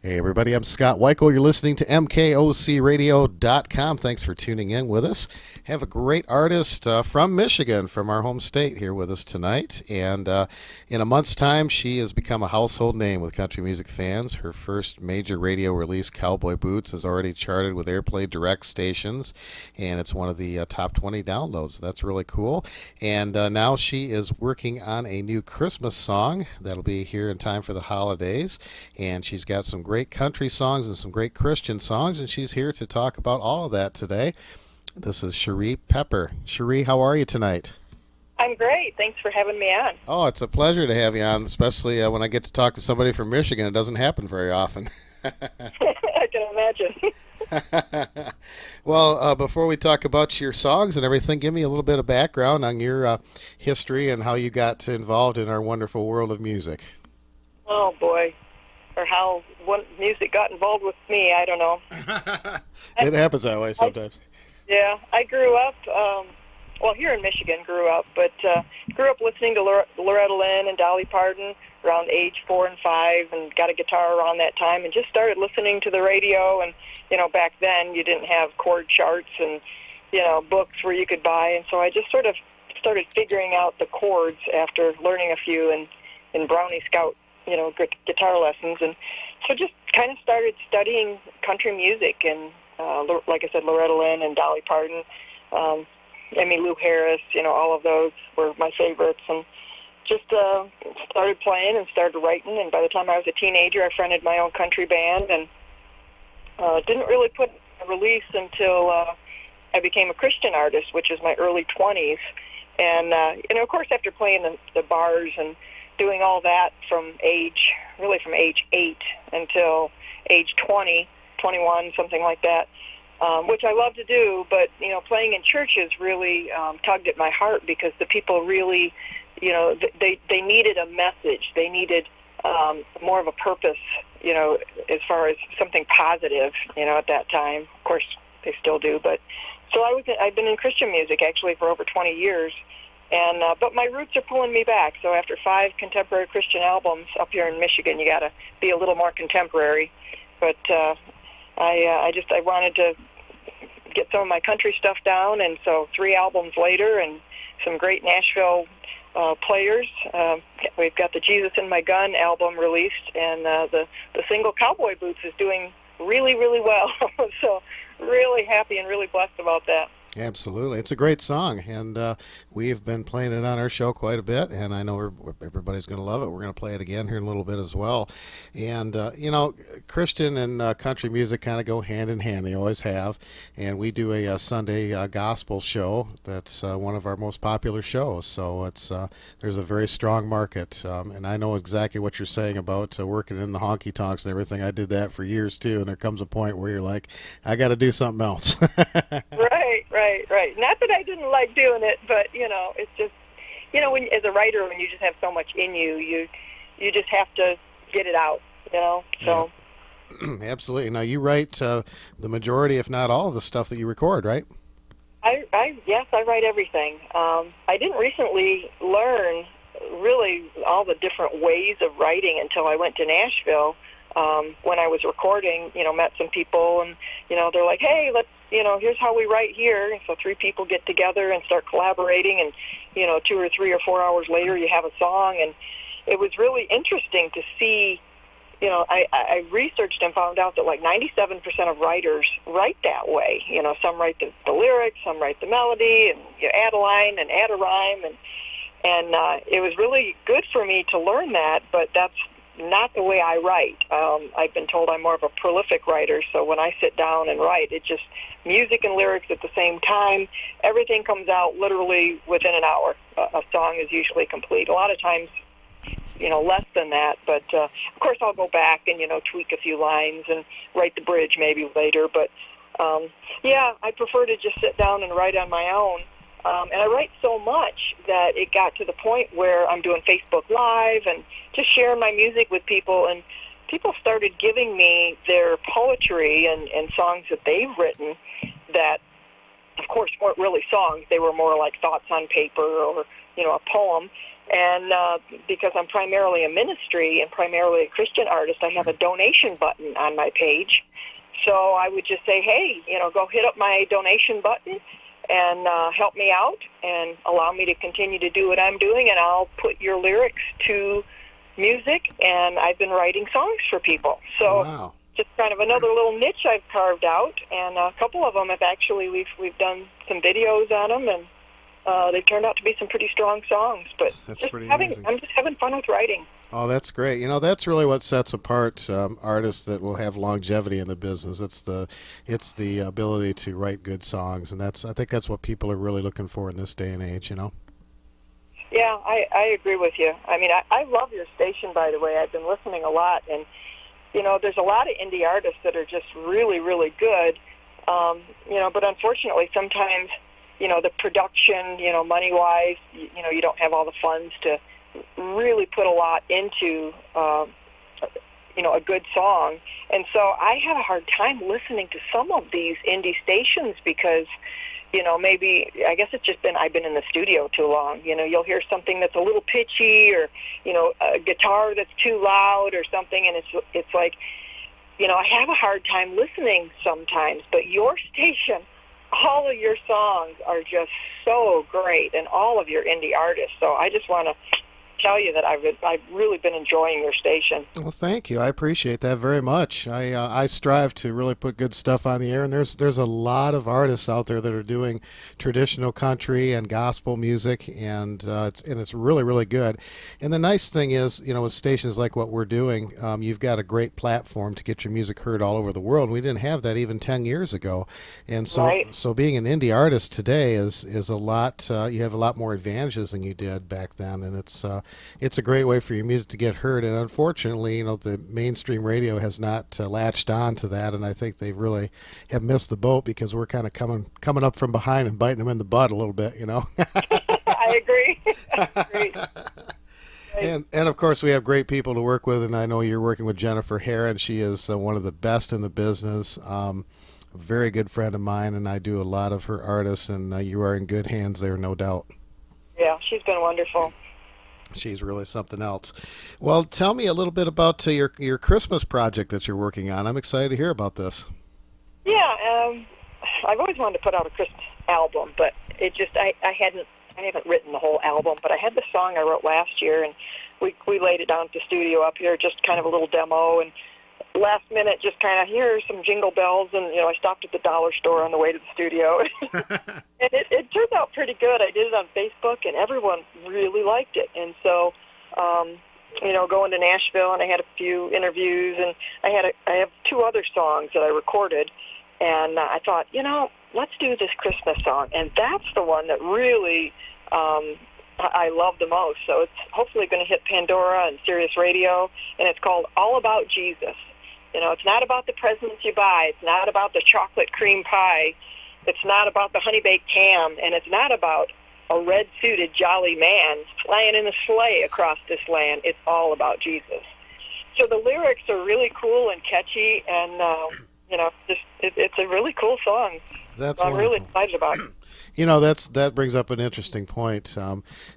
Hey, everybody, I'm Scott Weichel. You're listening to MKOCRadio.com. Thanks for tuning in with us. Have a great artist from Michigan, from our home state, here with us tonight. And in a month's time, she has become a household name with country music fans. Her first major radio release, Cowboy Boots, has already charted with Airplay Direct stations, and it's one of the top 20 downloads. That's really cool. And now she is working on a new Christmas song that'll be here in time for the holidays. And she's got some great country songs and some great Christian songs, and she's here to talk about all of that today. This is Chere Pepper. Chere, how are you tonight? I'm great. Thanks for having me on. Oh, it's a pleasure to have you on, especially when I get to talk to somebody from Michigan. It doesn't happen very often. I can imagine. Well, before we talk about your songs and everything, give me a little bit of background on your history and how you got involved in our wonderful world of music. Oh, boy. Or how music got involved with me, I don't know. It happens that way sometimes. I grew up, here in Michigan, but grew up listening to Loretta Lynn and Dolly Parton around age 4 and 5, and got a guitar around that time, and just started listening to the radio. And, back then you didn't have chord charts and, books where you could buy. And so I just sort of started figuring out the chords after learning a few in Brownie Scout guitar lessons, and so just kind of started studying country music, and like I said, Loretta Lynn and Dolly Parton, Emmylou Harris, all of those were my favorites, and just started playing and started writing. And by the time I was a teenager, I fronted my own country band, and didn't really put a release until I became a Christian artist, which is my early 20s. And of course, after playing the bars and doing all that from age 8 until age 20, 21, something like that, which I love to do, but, playing in churches really tugged at my heart, because the people really, they needed a message. They needed more of a purpose, as far as something positive, at that time. Of course, they still do, but so I've been in Christian music actually for over 20 years. And but my roots are pulling me back. So after 5 contemporary Christian albums up here in Michigan, you got to be a little more contemporary. But I wanted to get some of my country stuff down, and so 3 albums later, and some great Nashville players. We've got the Jesus in My Gun album released, and the single Cowboy Boots is doing really, really well. So really happy and really blessed about that. Absolutely. It's a great song, and we've been playing it on our show quite a bit, and I know everybody's going to love it. We're going to play it again here in a little bit as well. And, Christian and country music kind of go hand in hand. They always have. And we do a Sunday gospel show that's one of our most popular shows. So there's a very strong market. And I know exactly what you're saying about working in the honky-tonks and everything. I did that for years, too, and there comes a point where you're like, I got to do something else. Right. Not that I didn't like doing it, but it's just, when as a writer, when you just have so much in you, you just have to get it out, So. Yeah. Absolutely. Now you write the majority, if not all, of the stuff that you record, right? Yes, I write everything. I didn't recently learn really all the different ways of writing until I went to Nashville. When I was recording, met some people, and they're like, hey, let's. Here's how we write here. And so 3 people get together and start collaborating, and, 2 or 3 or 4 hours later you have a song. And it was really interesting to see, I researched and found out that like 97% of writers write that way. Some write the lyrics, some write the melody, and you add a line and add a rhyme. And it was really good for me to learn that, but that's not the way I write. I've been told I'm more of a prolific writer, so when I sit down and write, it just music and lyrics at the same time. Everything comes out literally within an hour. A song is usually complete. A lot of times, less than that, but of course I'll go back and, tweak a few lines and write the bridge maybe later, but I prefer to just sit down and write on my own. And I write so much that it got to the point where I'm doing Facebook Live and just sharing my music with people, and people started giving me their poetry and songs that they've written that, of course, weren't really songs. They were more like thoughts on paper or, a poem. And because I'm primarily a ministry and primarily a Christian artist, I have a donation button on my page. So I would just say, hey, go hit up my donation button and help me out and allow me to continue to do what I'm doing, and I'll put your lyrics to music, and I've been writing songs for people. So Wow. just kind of another little niche I've carved out, and a couple of them have actually, we've done some videos on them, and they turned out to be some pretty strong songs. But That's just pretty amazing. I'm just having fun with writing. Oh, that's great. That's really what sets apart artists that will have longevity in the business. It's the ability to write good songs, and I think that's what people are really looking for in this day and age. Yeah, I agree with you. I mean, I love your station, by the way. I've been listening a lot, and there's a lot of indie artists that are just really, really good. But unfortunately, sometimes the production, money-wise, you don't have all the funds to really put a lot into, a good song. And so I have a hard time listening to some of these indie stations because, maybe, I guess it's just I've been in the studio too long. You'll hear something that's a little pitchy or, a guitar that's too loud or something, and it's like, I have a hard time listening sometimes, but your station, all of your songs are just so great, and all of your indie artists. So I just want to tell you that I've really been enjoying your station. Well, thank you. I appreciate that very much. I strive to really put good stuff on the air, and there's a lot of artists out there that are doing traditional country and gospel music, and it's really, really good. And the nice thing is, with stations like what we're doing, you've got a great platform to get your music heard all over the world. We didn't have that even 10 years ago, and so Right. so being an indie artist today is a lot. You have a lot more advantages than you did back then, and it's a great way for your music to get heard. And unfortunately, the mainstream radio has not latched on to that, and I think they really have missed the boat because we're kind of coming up from behind and biting them in the butt a little bit. I agree. I agree. And of course, we have great people to work with, and I know you're working with Jennifer Chere, and she is one of the best in the business. A very good friend of mine, and I do a lot of her artists, and you are in good hands there, no doubt. Yeah, she's been wonderful. She's really something else. Well, tell me a little bit about your Christmas project that you're working on. I'm excited to hear about this. Yeah, I've always wanted to put out a Christmas album, but it just I haven't written the whole album, but I had the song I wrote last year, and we laid it down at the studio up here, just kind of a little demo, and last minute just kind of hear some jingle bells, and I stopped at the dollar store on the way to the studio. And it turned out pretty good. I did it on Facebook, and everyone really liked it. And so going to Nashville, and I had a few interviews, and I have two other songs that I recorded, and I thought, let's do this Christmas song, and that's the one that really I love the most. So it's hopefully going to hit Pandora and Sirius Radio, and it's called All About Jesus. It's not about the presents you buy. It's not about the chocolate cream pie. It's not about the honey-baked ham, and it's not about a red-suited jolly man flying in a sleigh across this land. It's all about Jesus. So the lyrics are really cool and catchy, and it's a really cool song. That's so I'm really wonderful. excited about it. That brings up an interesting point.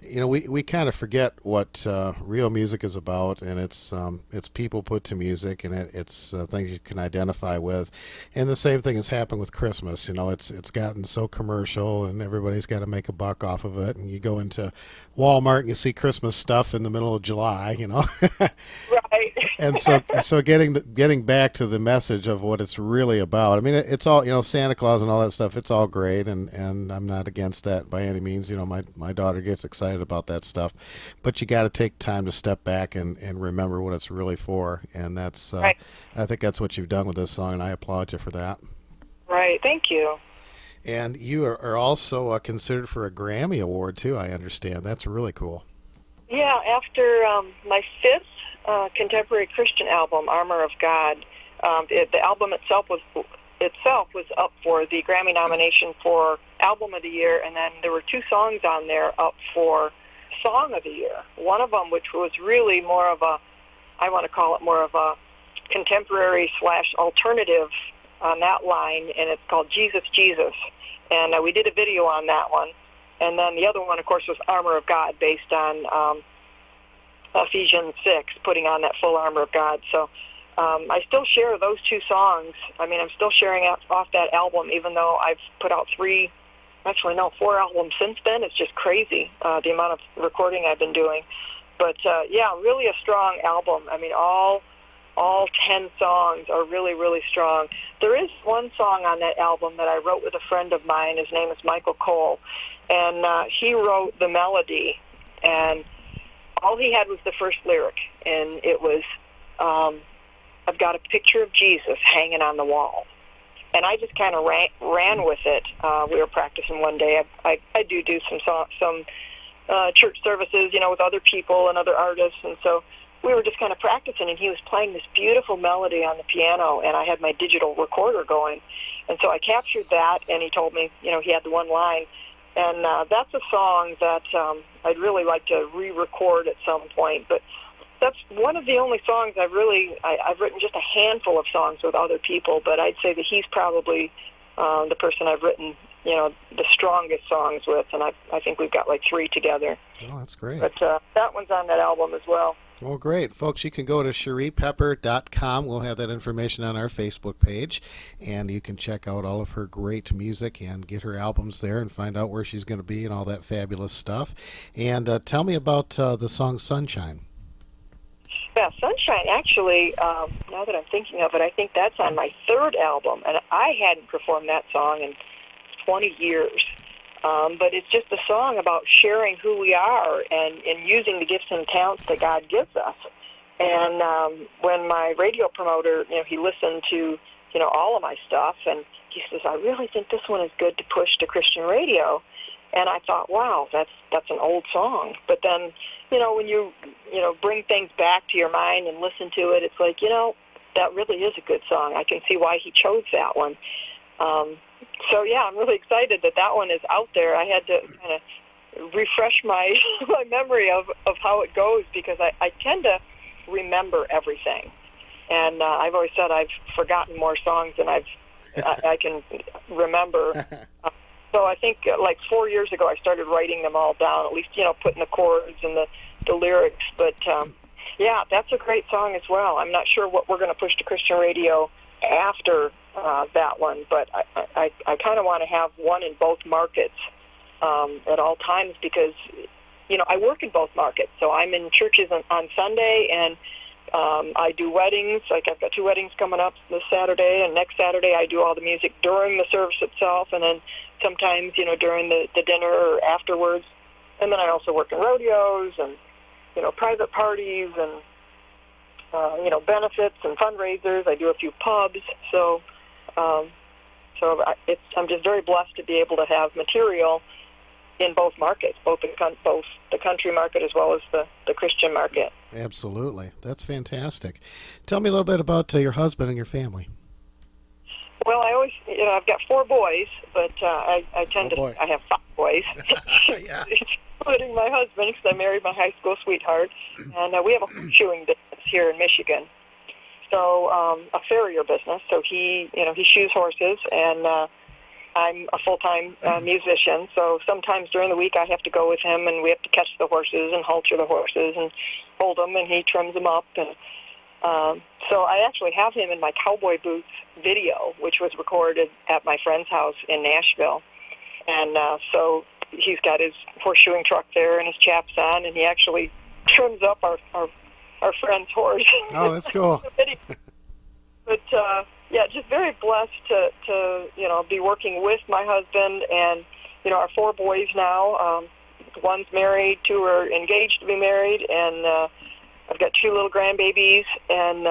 We kind of forget what real music is about, and it's people put to music, and it's things you can identify with. And the same thing has happened with Christmas. It's gotten so commercial, and everybody's got to make a buck off of it. And you go into Walmart and you see Christmas stuff in the middle of July. Right. And so getting back to the message of what it's really about. I mean, it's all Santa Claus and all that stuff. It's all great, and I'm not against that by any means. My daughter gets excited about that stuff, but you got to take time to step back and remember what it's really for. And that's Right. I think that's what you've done with this song, and I applaud you for that. Right. Thank you. And you are also considered for a Grammy Award too. I understand. That's really cool. Yeah. After my fifth contemporary Christian album, Armor of God, the album itself was up for the Grammy nomination for Album of the Year, and then there were two songs on there up for Song of the Year. One of them, which was really more of a, I want to call it more of a contemporary / alternative on that line, and it's called Jesus, Jesus. And we did a video on that one. And then the other one, of course, was Armor of God, based on Ephesians 6, putting on that full armor of God. So I still share those two songs. I mean, I'm still sharing off that album, even though I've put out 4 albums since then. It's just crazy, the amount of recording I've been doing. But, yeah, really a strong album. I mean, all 10 songs are really, really strong. There is one song on that album that I wrote with a friend of mine. His name is Michael Cole. And he wrote the melody, and all he had was the first lyric, and it was, I've got a picture of Jesus hanging on the wall. And I just kind of ran with it. We were practicing one day. I do some church services, with other people and other artists, and so we were just kind of practicing, and he was playing this beautiful melody on the piano, and I had my digital recorder going. And so I captured that, and he told me, he had the one line. And that's a song that I'd really like to re-record at some point. But that's one of the only songs I've written just a handful of songs with other people, but I'd say that he's probably the person I've written, the strongest songs with, and I think we've got like 3 together. Oh, that's great. But that one's on that album as well. Well, great. Folks, you can go to CherePepper.com. We'll have that information on our Facebook page, and you can check out all of her great music and get her albums there and find out where she's going to be and all that fabulous stuff. And tell me about the song Sunshine. Yeah, Sunshine, actually, now that I'm thinking of it, I think that's on my 3rd album, and I hadn't performed that song in 20 years. But it's just a song about sharing who we are and using the gifts and talents that God gives us. And when my radio promoter, he listened to, all of my stuff, and he says, I really think this one is good to push to Christian radio. And I thought, wow, that's an old song. But then, when you bring things back to your mind and listen to it, it's like, that really is a good song. I can see why he chose that one. So, yeah, I'm really excited that one is out there. I had to kind of refresh my memory of how it goes, because I tend to remember everything. And I've always said I've forgotten more songs than I can remember. So I think like 4 years ago I started writing them all down, at least, putting the chords and the lyrics. But, yeah, that's a great song as well. I'm not sure what we're going to push to Christian radio after that one, but I kind of want to have one in both markets at all times, because, I work in both markets. So I'm in churches on Sunday, and I do weddings. Like I've got 2 weddings coming up this Saturday, and next Saturday I do all the music during the service itself, and then sometimes, during the dinner or afterwards. And then I also work in rodeos and, private parties and, benefits and fundraisers. I do a few pubs. So I'm just very blessed to be able to have material in both markets, both the country market as well as the Christian market. Absolutely. That's fantastic. Tell me a little bit about your husband and your family. Well, I always, I've got 4 boys, but I have 5 boys, Yeah. including my husband, because I married my high school sweetheart, and we have a horseshoeing business here in Michigan. So a farrier business. So he shoes horses, and I'm a full-time musician. So sometimes during the week I have to go with him, and we have to catch the horses and halter the horses and hold them, and he trims them up. And so I actually have him in my Cowboy boots video, which was recorded at my friend's house in Nashville. And so he's got his horseshoeing truck there and his chaps on, and he actually trims up our friend's horse. Oh, that's cool. But yeah, just very blessed to be working with my husband and our 4 boys now. One's married, 2 are engaged to be married, and I've got 2 little grandbabies, and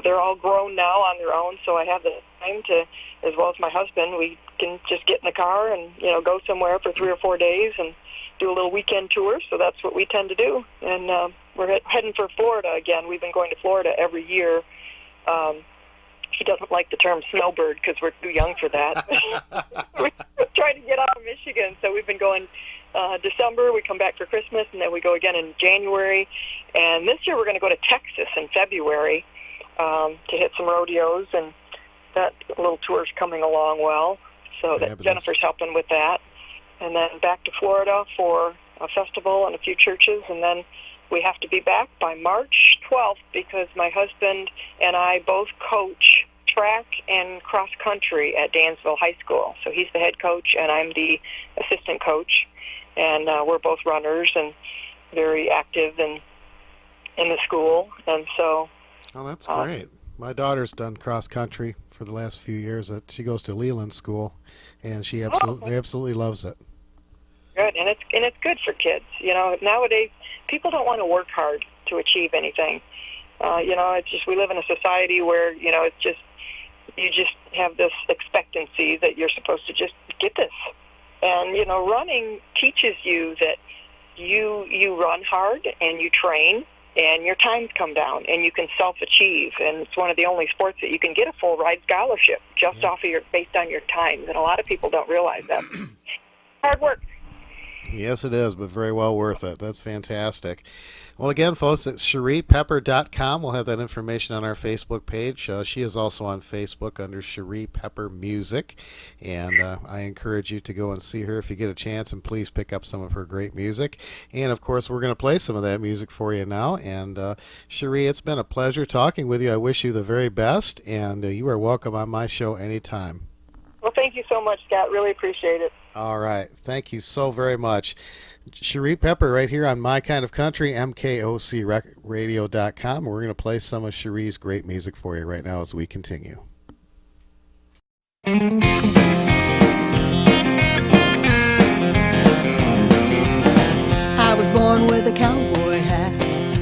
they're all grown now on their own. So I have the time to, as well as my husband, we can just get in the car and go somewhere for 3 or 4 days and do a little weekend tour. So that's what we tend to do, and we're heading for Florida again. We've been going to Florida every year. He doesn't like the term snowbird because we're too young for that. We're trying to get out of Michigan, so we've been going December. We come back for Christmas, and then we go again in January. And this year we're going to go to Texas in February to hit some rodeos, and that little tour's coming along well. So that Jennifer's helping with that. and then back to Florida for a festival and a few churches, and then we have to be back by March 12th because my husband and I both coach track and cross country at Dansville High School. So he's the head coach and I'm the assistant coach, and we're both runners and very active in the school. And so that's great. My daughter's done cross country for the last few years. She goes to Leland School, and she absolutely loves it. Good, and it's good for kids. Nowadays people don't want to work hard to achieve anything. It's just we live in a society where it's just you just have this expectancy that you're supposed to just get this, and running teaches you that you run hard and you train and your times come down and you can self-achieve, and it's one of the only sports that you can get a full ride scholarship just off of based on your times, and a lot of people don't realize that. Hard work. Yes, it is, but very well worth it. That's fantastic. Well, again, folks, it's CherePepper.com. We'll have that information on our Facebook page. She is also on Facebook under Chere Pepper Music, and I encourage you to go and see her if you get a chance, and please pick up some of her great music. And, of course, we're going to play some of that music for you now. And, Chere, it's been a pleasure talking with you. I wish you the very best, and you are welcome on my show anytime. Well, thank you so much, Scott. Really appreciate it. All right. Thank you so very much. Chere Pepper right here on My Kind of Country, MKOCRadio.com. We're going to play some of Chere's great music for you right now as we continue. I was born with a cowboy hat,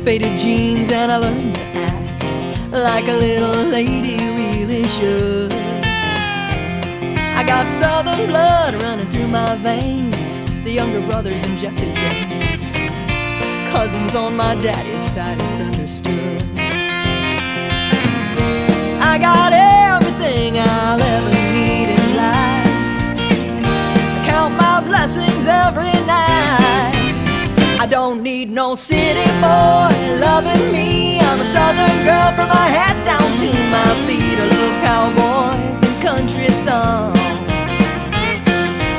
faded jeans, and I learned to act like a little lady really should. I got southern blood running through my veins, the younger brothers and Jesse James, cousins on my daddy's side, it's understood. I got everything I'll ever need in life, I count my blessings every night. I don't need no city boy loving me, I'm a southern girl from my head down to my feet. I love cowboys and country songs,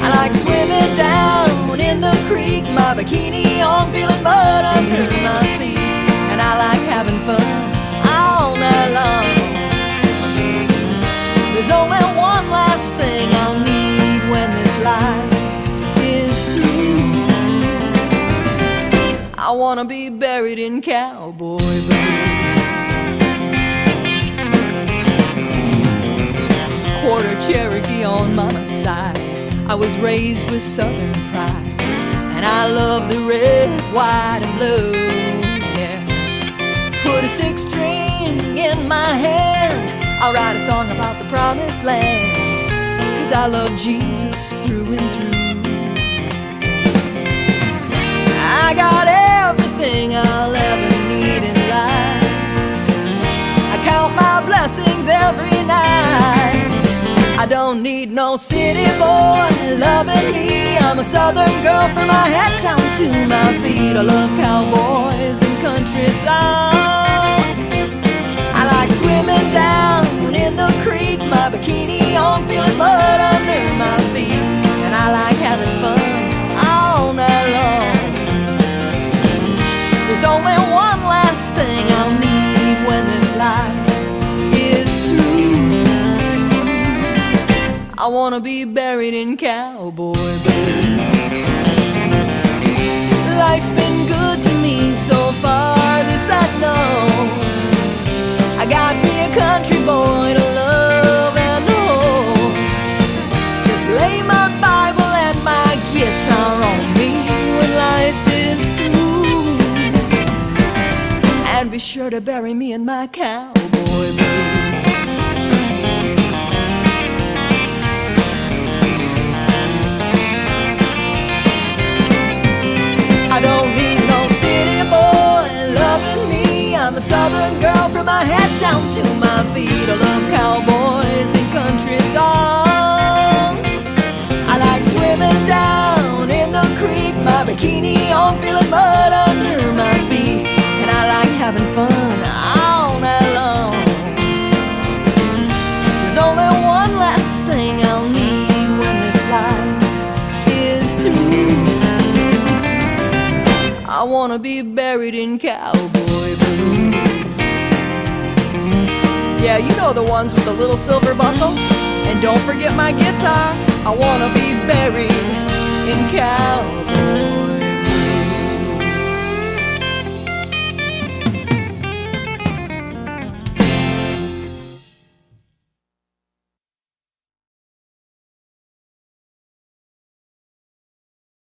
I like swimming down in the creek, my bikini on, feeling mud under my feet, and I like having fun all night long. There's only one last thing I'll need when this life is through. I wanna be buried in cowboy boots, quarter Cherokee on mama's side, I was raised with southern pride, and I love the red, white, and blue, yeah. Put a 6-string in my hand, I'll write a song about the promised land, 'cause I love Jesus through and through. I got everything I'll ever need in life, I count my blessings every night. I don't need no city boy loving me, I'm a southern girl from my head down to my feet. I love cowboys and country songs, I like swimming down in the creek, my bikini on, feeling mud under my feet, and I like having fun all night long. There's only one last thing I'll need when this life is through. I wanna be buried in cowboy boots. Life's been good to me so far, this I know. I got me a country boy to love and hold. Just lay my Bible and my guitar on me when life is through, and be sure to bury me in my cowboy boots. I don't need no city boy loving me, I'm a southern girl from my head down to my feet. I love cowboys and country songs, I like swimming down in the creek, my bikini on, feeling mud under my feet, and I like having fun all night long. I wanna be buried in cowboy blues. Yeah, you know the ones with the little silver buckle. And don't forget my guitar. I wanna be buried